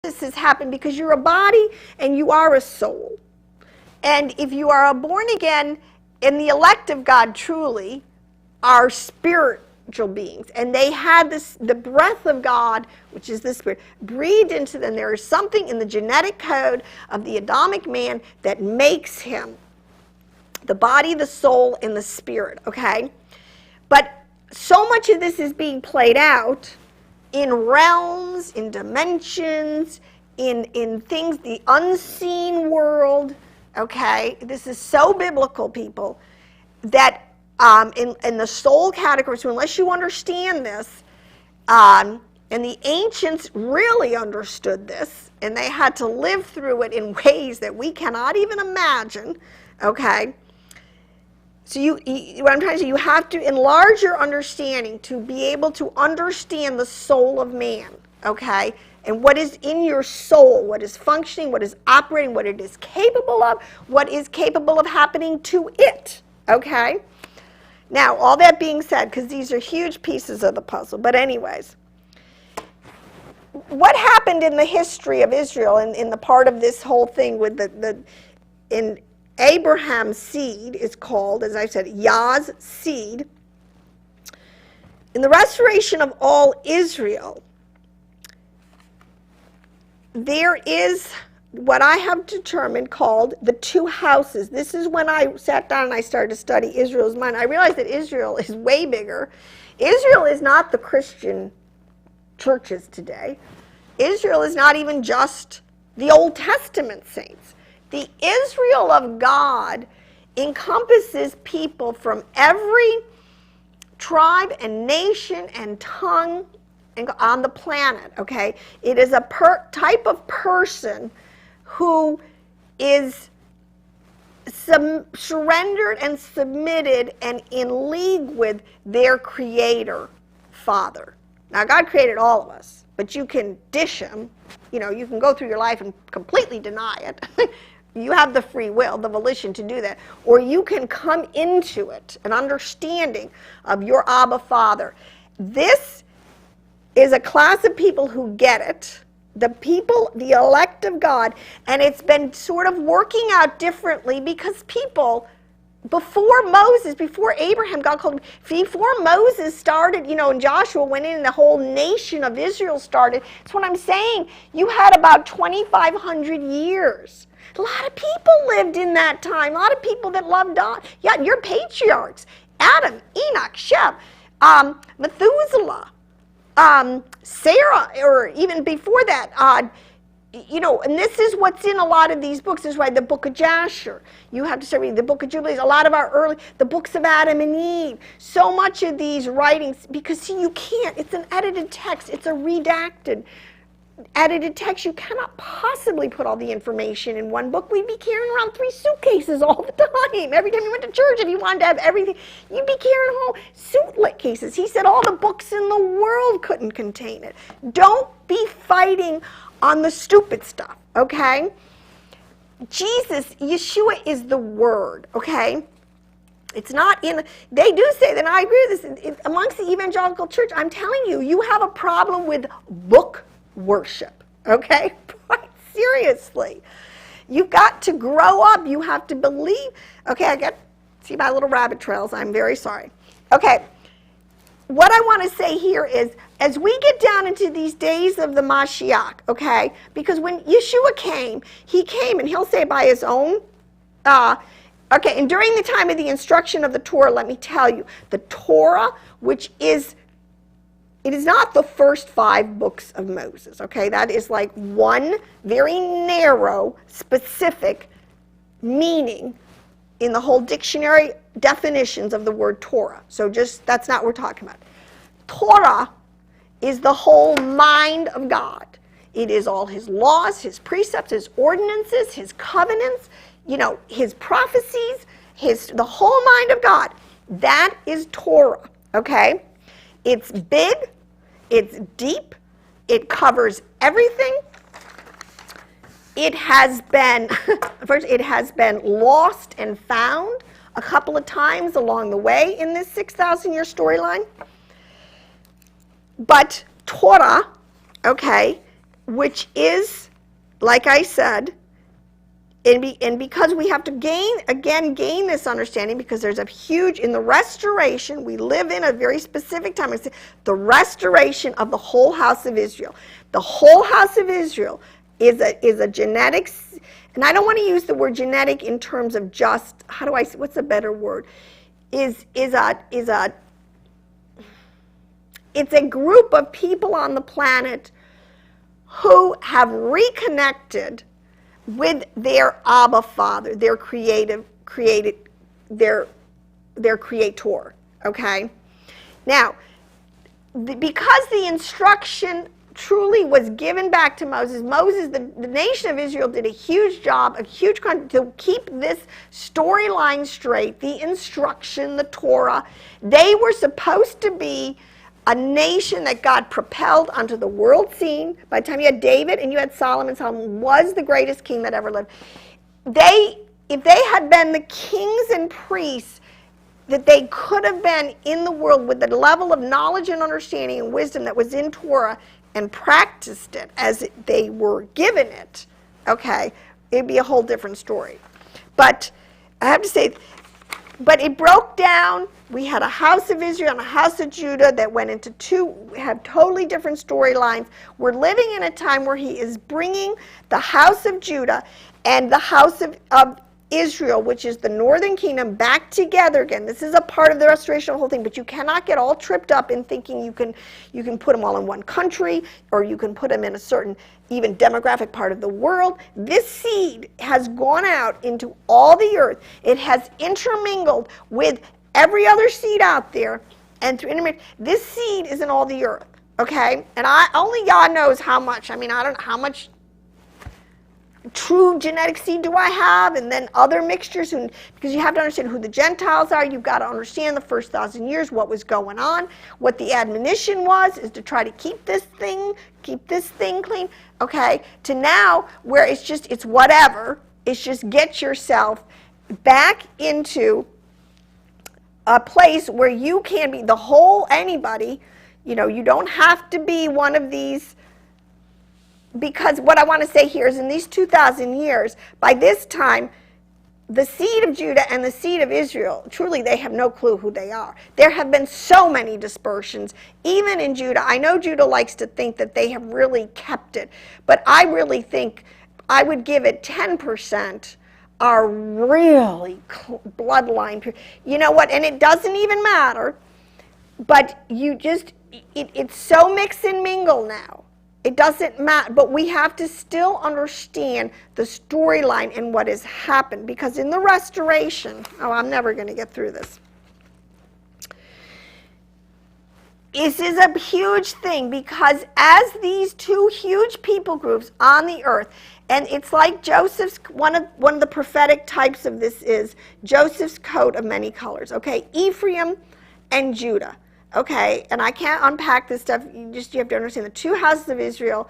metamorphosis happen because you're a body and you are a soul. And if you are a born again, and the elect of God truly are spiritual beings, and they had this, the breath of God, which is the Spirit, breathed into them. There is something in the genetic code of the Adamic man that makes him the body, the soul, and the spirit, okay? But so much of this is being played out in realms, in dimensions, in things, the unseen world, okay? This is so biblical, people, that in the soul category, so unless you understand this, and the ancients really understood this, and they had to live through it in ways that we cannot even imagine, okay? So what I'm trying to say, you have to enlarge your understanding to be able to understand the soul of man, okay? And what is in your soul, what is functioning, what is operating, what it is capable of, what is capable of happening to it, okay? Now, all that being said, because these are huge pieces of the puzzle, but anyways, what happened in the history of Israel, in the part of this whole thing with in Abraham's seed is called, as I said, Yah's seed. In the restoration of all Israel, there is what I have determined called the two houses. This is when I sat down and I started to study Israel's mind. I realized that Israel is way bigger. Israel is not the Christian churches today. Israel is not even just the Old Testament saints. The Israel of God encompasses people from every tribe and nation and tongue on the planet, okay? It is a type of person who is surrendered and submitted and in league with their Creator, Father. Now, God created all of us, but you can dish Him. You know, you can go through your life and completely deny it. You have the free will, the volition to do that. Or you can come into it, an understanding of your Abba Father. This is a class of people who get it. The people, the elect of God. And it's been sort of working out differently because people, before Moses, before Abraham, God called him, before Moses started, you know, and Joshua went in and the whole nation of Israel started. That's what I'm saying. You had about 2,500 years. A lot of people lived in that time. A lot of people that loved God. Yeah, your patriarchs, Adam, Enoch, Shem, Methuselah, Sarah, or even before that, you know, and this is what's in a lot of these books. This is why the book of Jasher, you have to start reading the book of Jubilees, a lot of our early, the books of Adam and Eve, so much of these writings, because see, you can't, it's an edited text, it's a redacted edited text. You cannot possibly put all the information in one book. We'd be carrying around 3 suitcases all the time. Every time you went to church, if you wanted to have everything, you'd be carrying home suitcases. He said all the books in the world couldn't contain it. Don't be fighting on the stupid stuff, okay? Jesus, Yeshua is the Word, okay? It's not in, they do say that, and I agree with this, amongst the evangelical church, I'm telling you, you have a problem with book worship, okay? Quite seriously. You've got to grow up. You have to believe. Okay, see my little rabbit trails. I'm very sorry. Okay, what I want to say here is, as we get down into these days of the Mashiach, okay, because when Yeshua came, he came, and he'll say by his own, okay, and during the time of the instruction of the Torah, let me tell you, the Torah, which is, it is not the first 5 books of Moses, okay? That is like one very narrow, specific meaning in the whole dictionary definitions of the word Torah. So just, that's not what we're talking about. Torah is the whole mind of God. It is all his laws, his precepts, his ordinances, his covenants, you know, his prophecies, the whole mind of God. That is Torah, okay? It's big, it's deep, it covers everything. It has been, first, it has been lost and found a couple of times along the way in this 6,000-year storyline. But Torah, okay, which is, like I said, and because we have to gain this understanding, because there's a huge, in the restoration, we live in a very specific time. It's the restoration of the whole house of Israel. The whole house of Israel is a genetics, and I don't want to use the word genetic in terms of just, what's a better word? It's a group of people on the planet who have reconnected with their Abba Father, their creator, okay? Now, because the instruction truly was given back to Moses, the nation of Israel did a huge job, to keep this storyline straight, the instruction, the Torah. They were supposed to be a nation that God propelled onto the world scene. By the time you had David and you had Solomon was the greatest king that ever lived. If they had been the kings and priests that they could have been in the world with the level of knowledge and understanding and wisdom that was in Torah and practiced it as they were given it, okay, it'd be a whole different story. But I have to say, but it broke down. We had a house of Israel and a house of Judah that went into have totally different storylines. We're living in a time where he is bringing the house of Judah and the house of Israel, which is the northern kingdom, back together again. This is a part of the restoration of the whole thing, but you cannot get all tripped up in thinking you can put them all in one country, or you can put them in a certain even demographic part of the world. This seed has gone out into all the earth. It has intermingled with every other seed out there, and through this seed is in all the earth, okay? And only God knows how much. I mean, I don't know how much true genetic seed do I have, and then other mixtures, because you have to understand who the Gentiles are. You've got to understand the first 1,000 years, what was going on, what the admonition was, is to try to keep this thing clean, okay, to now where it's whatever. It's just get yourself back into a place where you can be anybody, you don't have to be one of these. Because what I want to say here is, in these 2,000 years, by this time, the seed of Judah and the seed of Israel, truly they have no clue who they are. There have been so many dispersions, even in Judah. I know Judah likes to think that they have really kept it, but I really think I would give it 10% are really bloodline pure. You know what? And it doesn't even matter, but it's so mix and mingle now. It doesn't matter, but we have to still understand the storyline and what has happened, because in the restoration, I'm never going to get through this. This is a huge thing, because as these two huge people groups on the earth, and it's like Joseph's, one of the prophetic types of this is Joseph's coat of many colors, okay? Ephraim and Judah. Okay, and I can't unpack this stuff. You have to understand the two houses of Israel.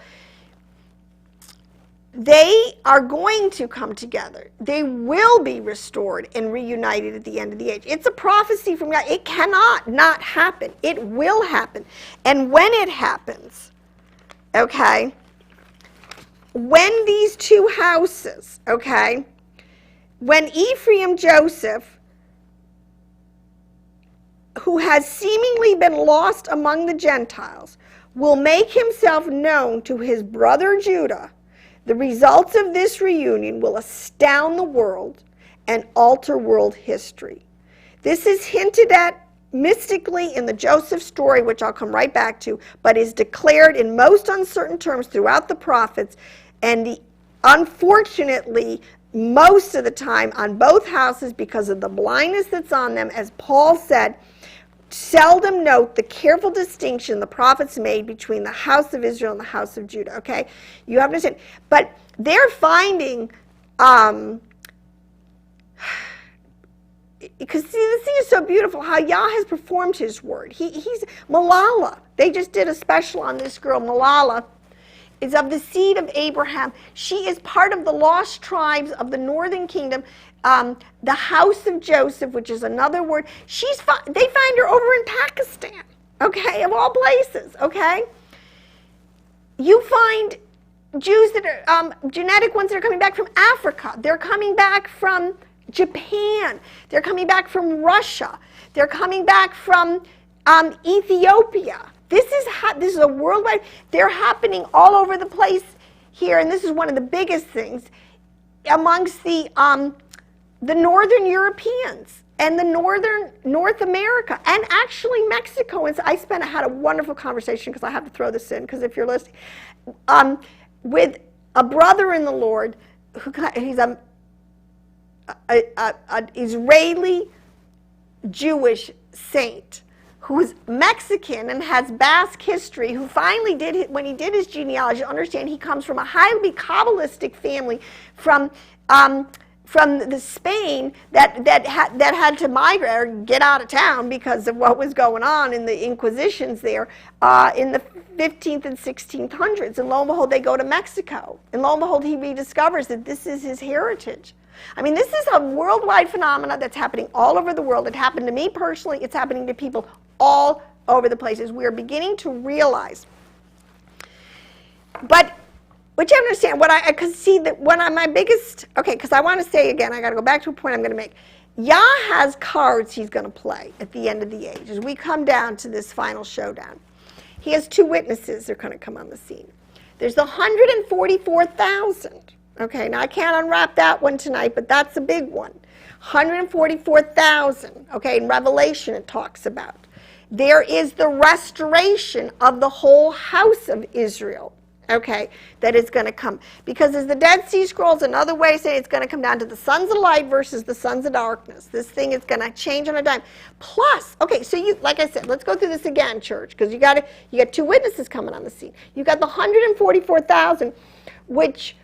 They are going to come together. They will be restored and reunited at the end of the age. It's a prophecy from God. It cannot not happen. It will happen. And when it happens, okay, when these two houses, okay, when Ephraim, Joseph, who has seemingly been lost among the Gentiles, will make himself known to his brother Judah, the results of this reunion will astound the world and alter world history. This is hinted at mystically in the Joseph story, which I'll come right back to, but is declared in most uncertain terms throughout the prophets, and unfortunately, most of the time on both houses, because of the blindness that's on them, as Paul said, seldom note the careful distinction the prophets made between the house of Israel and the house of Judah, okay? You have to understand. But they're finding, because see, this thing is so beautiful, how Yah has performed his word. He's Malala. They just did a special on this girl, Malala, is of the seed of Abraham. She is part of the lost tribes of the northern kingdom, the house of Joseph, which is another word. They find her over in Pakistan, okay, of all places, okay? You find Jews that are genetic ones that are coming back from Africa. They're coming back from Japan. They're coming back from Russia. They're coming back from Ethiopia. This is a worldwide. They're happening all over the place here, and this is one of the biggest things amongst the Northern Europeans and the North America, and actually Mexico. And so I had a wonderful conversation, because I have to throw this in, because if you're listening, with a brother in the Lord, he's an Israeli Jewish saint who's Mexican and has Basque history, who finally when he did his genealogy, understand he comes from a highly Kabbalistic family from the Spain that had to migrate or get out of town because of what was going on in the Inquisitions there in the 15th and 1600s. And lo and behold, they go to Mexico. And lo and behold, he rediscovers that this is his heritage. I mean, this is a worldwide phenomenon that's happening all over the world. It happened to me personally. It's happening to people all over the places. We are beginning to realize. But what you understand, what I could see that one of my biggest, okay, because I want to say again, I got to go back to a point I'm going to make. Yah has cards he's going to play at the end of the age as we come down to this final showdown. He has two witnesses that are going to come on the scene. There's the 144,000. Okay, now I can't unwrap that one tonight, but that's a big one. 144,000, okay, in Revelation it talks about. There is the restoration of the whole house of Israel, okay, that is going to come. Because as the Dead Sea Scrolls, another way of saying it's going to come down to the sons of light versus the sons of darkness. This thing is going to change on a dime. Plus, okay, so you, like I said, let's go through this again, church, because you got two witnesses coming on the scene. You got the 144,000, which,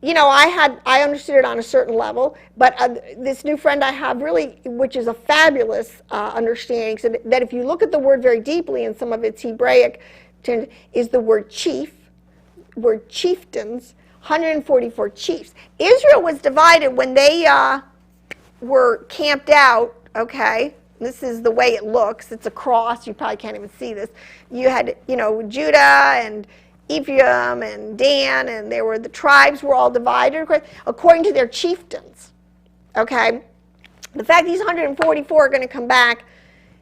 you know, I understood it on a certain level, but this new friend I have really, which is a fabulous understanding, so that if you look at the word very deeply in some of its Hebraic, is the word chief, word chieftains, 144 chiefs. Israel was divided when they were camped out, okay? This is the way it looks. It's a cross. You probably can't even see this. You had, you know, Judah and Ephraim and Dan, and the tribes were all divided according to their chieftains, okay? The fact these 144 are going to come back,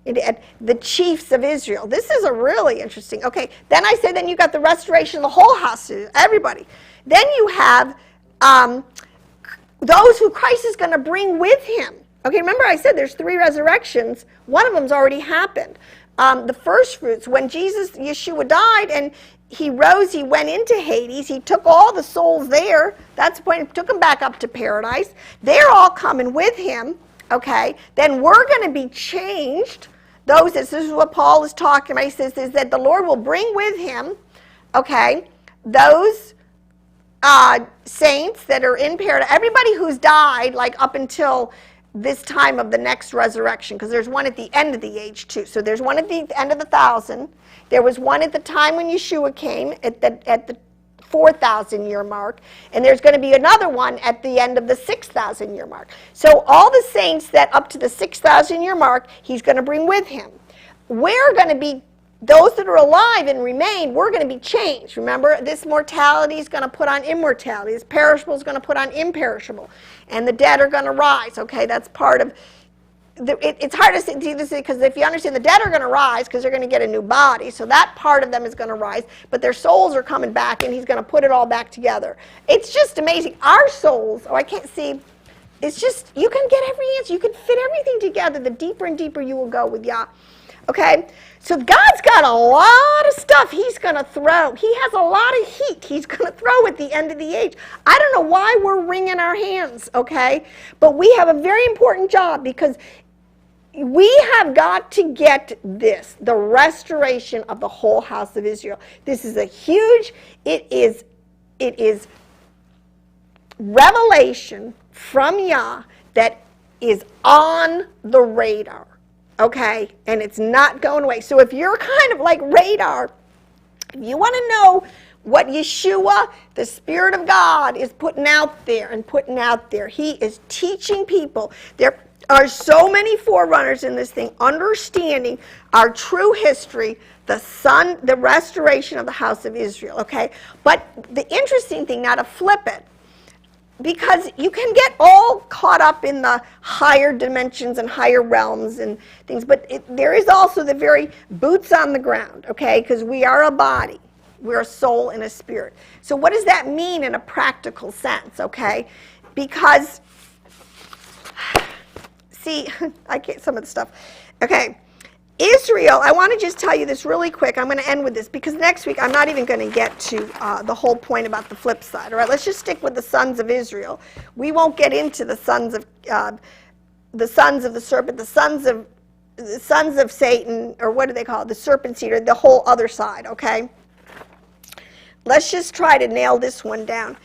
the chiefs of Israel. This is a really interesting, okay. Then I said, then you got the restoration of the whole house, everybody. Then you have those who Christ is going to bring with him. Okay, remember I said there's 3 resurrections. One of them's already happened. The first fruits, when Yeshua died and he rose, he went into Hades, he took all the souls there, that's the point, took them back up to paradise. They're all coming with him, okay? Then we're going to be changed. This is what Paul is talking about. He says is that the Lord will bring with him, okay, those saints that are in paradise, everybody who's died, like up until this time of the next resurrection, because there's one at the end of the age too. So there's one at the end of the 1,000. There was one at the time when Yeshua came at the 4,000 year mark, and there's going to be another one at the end of the 6,000 year mark. So all the saints that up to the 6,000 year mark, he's going to bring with him. We're going to be, those that are alive and remain, we're going to be changed. Remember, this mortality is going to put on immortality. This perishable is going to put on imperishable. And the dead are going to rise. Okay, that's part of, it's hard to see this because if you understand the dead are going to rise because they're going to get a new body. So that part of them is going to rise. But their souls are coming back and he's going to put it all back together. It's just amazing. Our souls, I can't see, it's just, you can get every answer. You can fit everything together. The deeper and deeper you will go with Yah. Okay? So God's got a lot of stuff he's going to throw. He has a lot of heat he's going to throw at the end of the age. I don't know why we're wringing our hands, okay? But we have a very important job because we have got to get this, the restoration of the whole house of Israel. This is a huge, it is revelation from Yah that is on the radar. Okay, and it's not going away. So if you're kind of like radar, if you want to know what Yeshua, the Spirit of God, is putting out there, he is teaching people. are so many forerunners in this thing, understanding our true history, the restoration of the house of Israel, okay? But the interesting thing, now to flip it, because you can get all caught up in the higher dimensions and higher realms and things, but there is also the very boots on the ground, okay? Because we are a body. We're a soul and a spirit. So what does that mean in a practical sense, okay? Because, see, I can't, some of the stuff. Okay, Israel, I want to just tell you this really quick. I'm going to end with this because next week I'm not even going to get to the whole point about the flip side. All right, let's just stick with the sons of Israel. We won't get into the sons of the serpent, the sons of Satan, or what do they call it? The serpent seed, or the whole other side, okay? Let's just try to nail this one down.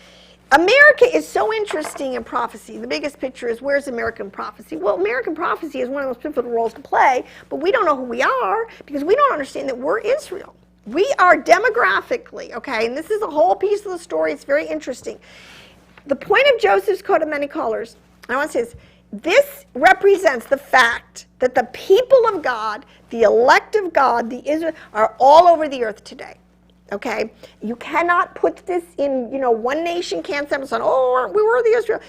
America is so interesting in prophecy. The biggest picture is, where's American prophecy? Well, American prophecy is one of the most pivotal roles to play, but we don't know who we are because we don't understand that we're Israel. We are demographically, okay, and this is a whole piece of the story. It's very interesting. The point of Joseph's coat of many colors, I want to say this represents the fact that the people of God, the elect of God, the Israel, are all over the earth today. Okay, you cannot put this in, one nation can't say, oh, we were the Israel.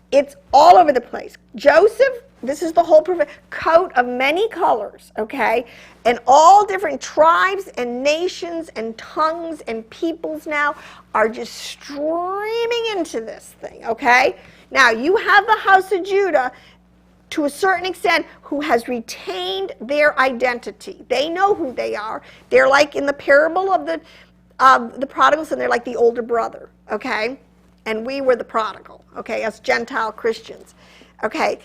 It's all over the place. Joseph, this is the whole coat of many colors, okay? And all different tribes and nations and tongues and peoples now are just streaming into this thing, okay? Now, you have the house of Judah, to a certain extent, who has retained their identity. They know who they are. They're like in the parable of the prodigals, and they're like the older brother, okay? And we were the prodigal, okay, us Gentile Christians, okay?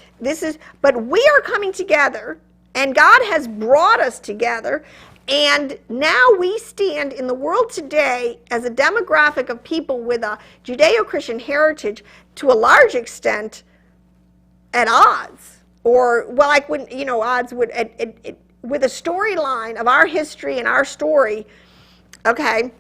But we are coming together, and God has brought us together, and now we stand in the world today as a demographic of people with a Judeo-Christian heritage, to a large extent, at odds. Or, well, like when, odds would, with a storyline of our history and our story, okay?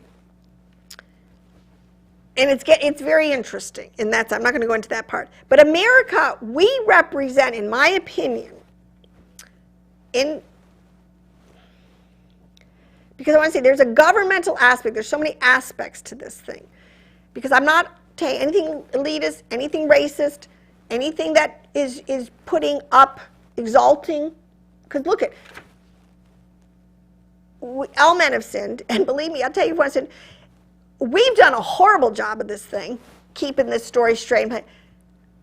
And it's very interesting, and I'm not going to go into that part. But America, we represent, in my opinion, because I want to say there's a governmental aspect. There's so many aspects to this thing. Because I'm not saying anything elitist, anything racist, anything that is putting up, exalting. Because look at, all men have sinned, and believe me, I'll tell you what I said. We've done a horrible job of this thing, keeping this story straight.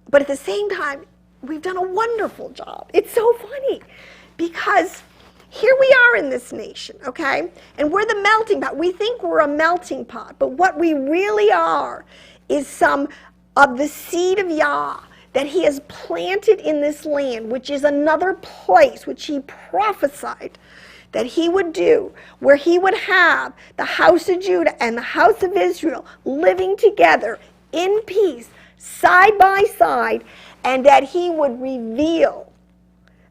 But at the same time, we've done a wonderful job. It's so funny because here we are in this nation, okay? And we're the melting pot. We think we're a melting pot, but what we really are is some of the seed of Yah that he has planted in this land, which is another place which he prophesied that he would do, where he would have the house of Judah and the house of Israel living together in peace, side by side, and that he would reveal,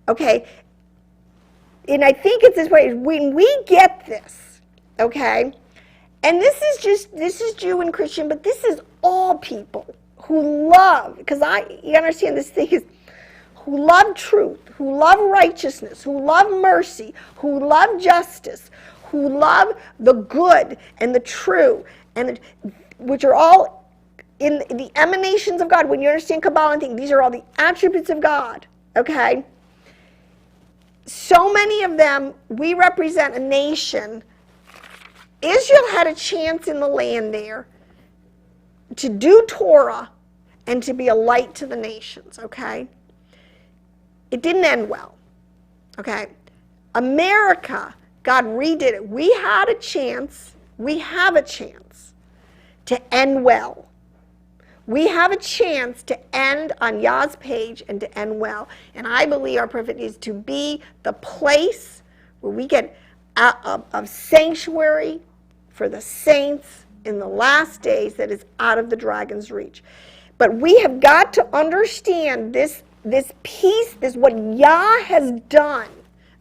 okay? And I think it's this way, when we get this, okay, and this is Jew and Christian, but this is all people who love, because you understand this thing is, who love truth, who love righteousness, who love mercy, who love justice, who love the good and the true, and which are all in the emanations of God. When you understand Kabbalah and things, these are all the attributes of God, okay? So many of them, we represent a nation. Israel had a chance in the land there to do Torah and to be a light to the nations, okay? It didn't end well, okay? America, God redid it. We have a chance to end well. We have a chance to end on Yah's page and to end well. And I believe our prophet is to be the place where we get a sanctuary for the saints in the last days that is out of the dragon's reach. But we have got to understand this peace, this what Yah has done,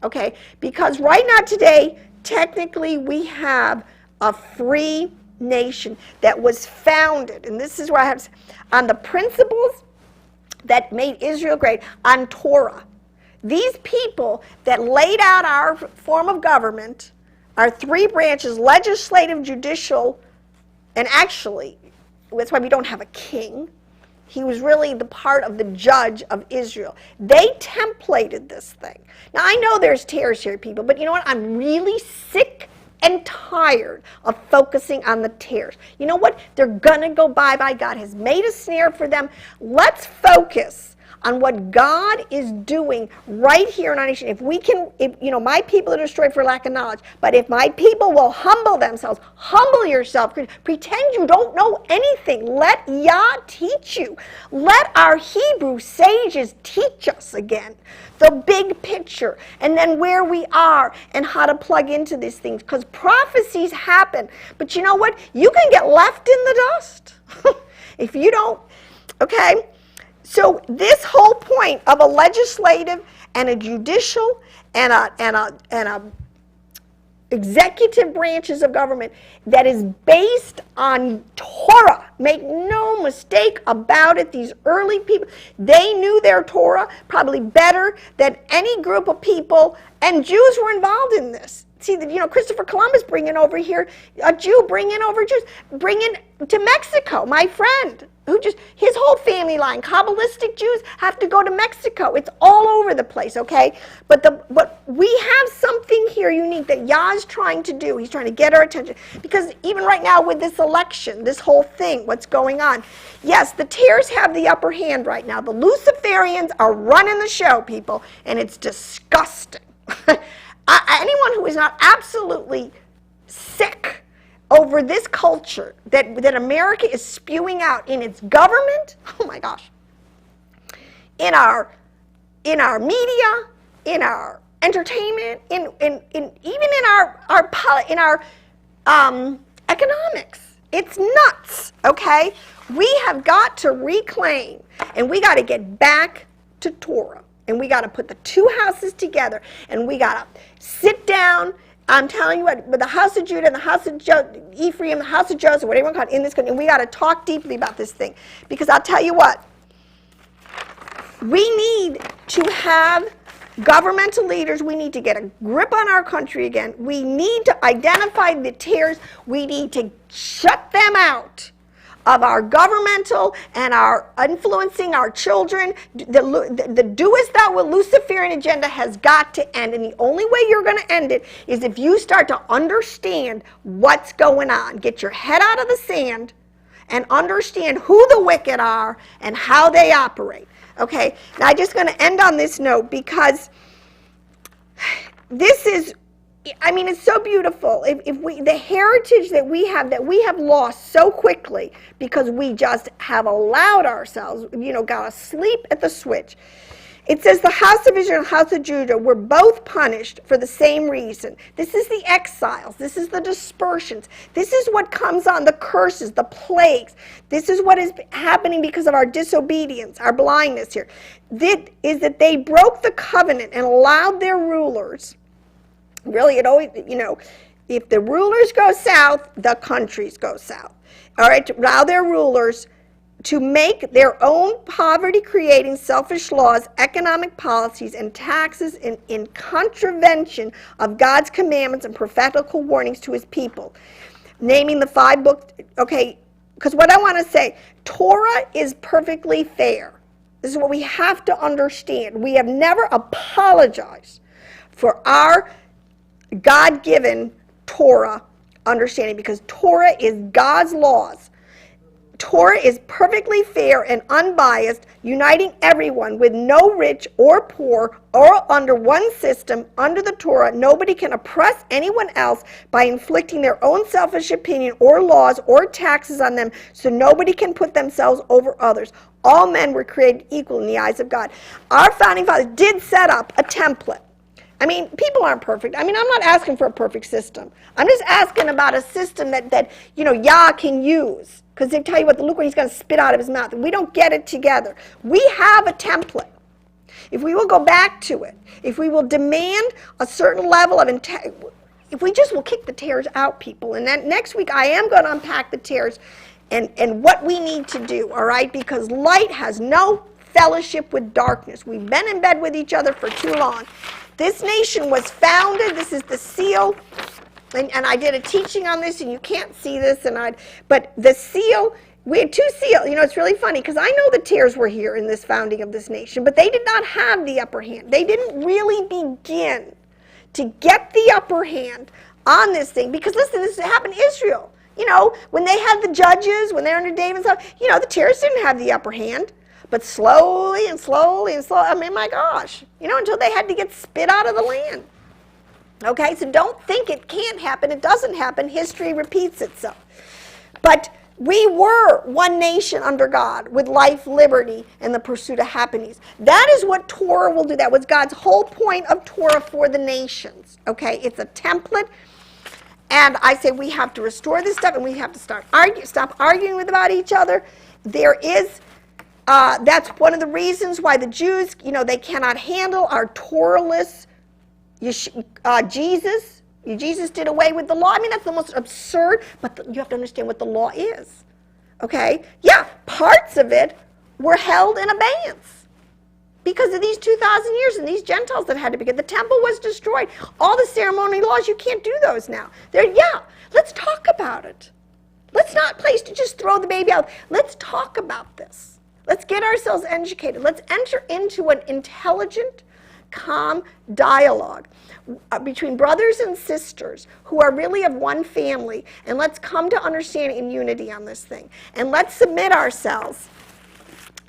okay? Because right now today, technically we have a free nation that was founded, and this is where I have to say, on the principles that made Israel great on Torah. These people that laid out our form of government, our three branches, legislative, judicial, and actually, that's why we don't have a king. He was really the part of the judge of Israel. They templated this thing. Now, I know there's tares here, people, but you know what? I'm really sick and tired of focusing on the tares. You know what? They're going to go bye-bye. God has made a snare for them. Let's focus on what God is doing right here in our nation. If we can, my people are destroyed for lack of knowledge, but if my people will humble themselves, humble yourself, pretend you don't know anything, let Yah teach you. Let our Hebrew sages teach us again the big picture, and then where we are and how to plug into these things, because prophecies happen, but you know what? You can get left in the dust if you don't, okay? So this whole point of a legislative and a judicial and a executive branches of government that is based on Torah. Make no mistake about it. These early people, they knew their Torah probably better than any group of people, and Jews were involved in this. See, Christopher Columbus bringing over here, a Jew bringing over Jews, bringing to Mexico, my friend, his whole family line, Kabbalistic Jews have to go to Mexico. It's all over the place, okay? But we have something here unique that Yah is trying to do. He's trying to get our attention. Because even right now with this election, this whole thing, what's going on, yes, the tares have the upper hand right now. The Luciferians are running the show, people, and it's disgusting. Anyone who is not absolutely sick over this culture that America is spewing out in its government, oh my gosh, in our media, in our entertainment, even in our economics, it's nuts. Okay, we have got to reclaim, and we got to get back to Torah. And we got to put the two houses together, and we got to sit down. I'm telling you what, with the house of Judah and the house of Ephraim, the house of Joseph, whatever you want to call it, in this country, and we got to talk deeply about this thing. Because I'll tell you what, we need to have governmental leaders. We need to get a grip on our country again. We need to identify the tares. We need to shut them out of our governmental and our influencing our children. The doest thou with Luciferian agenda has got to end, and the only way you're going to end it is if you start to understand what's going on. Get your head out of the sand and understand who the wicked are and how they operate. Okay, now I'm just going to end on this note, because this is, it's so beautiful. The heritage that we have lost so quickly because we just have allowed ourselves, got to sleep at the switch. It says the house of Israel and the house of Judah were both punished for the same reason. This is the exiles. This is the dispersions. This is what comes on, the curses, the plagues. This is what is happening because of our disobedience, our blindness here. This is that they broke the covenant and allowed their rulers. Really, it always, if the rulers go south, the countries go south. All right, to allow their rulers to make their own poverty-creating selfish laws, economic policies, and taxes in contravention of God's commandments and prophetical warnings to his people. Naming the 5 books, okay, because what I want to say, Torah is perfectly fair. This is what we have to understand. We have never apologized for our God-given Torah understanding, because Torah is God's laws. Torah is perfectly fair and unbiased, uniting everyone with no rich or poor, or under one system. Under the Torah, nobody can oppress anyone else by inflicting their own selfish opinion or laws or taxes on them, so nobody can put themselves over others. All men were created equal in the eyes of God. Our founding fathers did set up a template. People aren't perfect. I'm not asking for a perfect system. I'm just asking about a system that Yah can use. Because they tell you what, look what he's going to spit out of his mouth. And we don't get it together. We have a template. If we will go back to it, if we will demand a certain level of integrity, if we just will kick the tares out, people. And then next week I am going to unpack the tares and what we need to do, all right? Because light has no fellowship with darkness. We've been in bed with each other for too long. This nation was founded, this is the seal, and I did a teaching on this, and you can't see this, but the seal, we had two seals. You know, it's really funny, because I know the tares were here in this founding of this nation, but they did not have the upper hand. They didn't really begin to get the upper hand on this thing, because listen, this happened in Israel. You know, when they had the judges, when they were under David's, you know, the tares didn't have the upper hand. But slowly and slowly and slowly, I mean, my gosh, you know, until they had to get spit out of the land. Okay, so don't think it can't happen. It doesn't happen. History repeats itself. But we were one nation under God with life, liberty, and the pursuit of happiness. That is what Torah will do. That was God's whole point of Torah for the nations. Okay, it's a template. And I say we have to restore this stuff, and we have to stop arguing about each other. There is... that's one of the reasons why the Jews, you know, they cannot handle our Torahless Jesus. Jesus did away with the law. I mean, that's the most absurd, but you have to understand what the law is. Okay? Yeah, parts of it were held in abeyance because of these 2,000 years and these Gentiles that had to begin. The temple was destroyed. All the ceremony laws, you can't do those now. Let's talk about it. Let's not place to just throw the baby out. Let's talk about this. Let's get ourselves educated. Let's enter into an intelligent, calm dialogue between brothers and sisters who are really of one family, and let's come to understanding and unity on this thing. And let's submit ourselves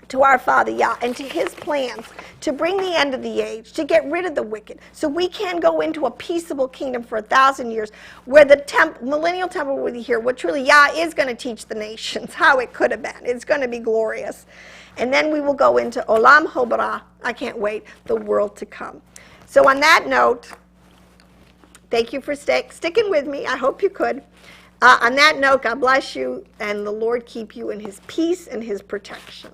to our Father Yah and to His plans to bring the end of the age, to get rid of the wicked, so we can go into a peaceable kingdom for 1,000 years where the millennial temple will be here, which really Yah is going to teach the nations how it could have been. It's going to be glorious. And then we will go into Olam Haba. I can't wait, the world to come. So on that note, thank you for sticking with me. I hope you could. On that note, God bless you, and the Lord keep you in His peace and His protection.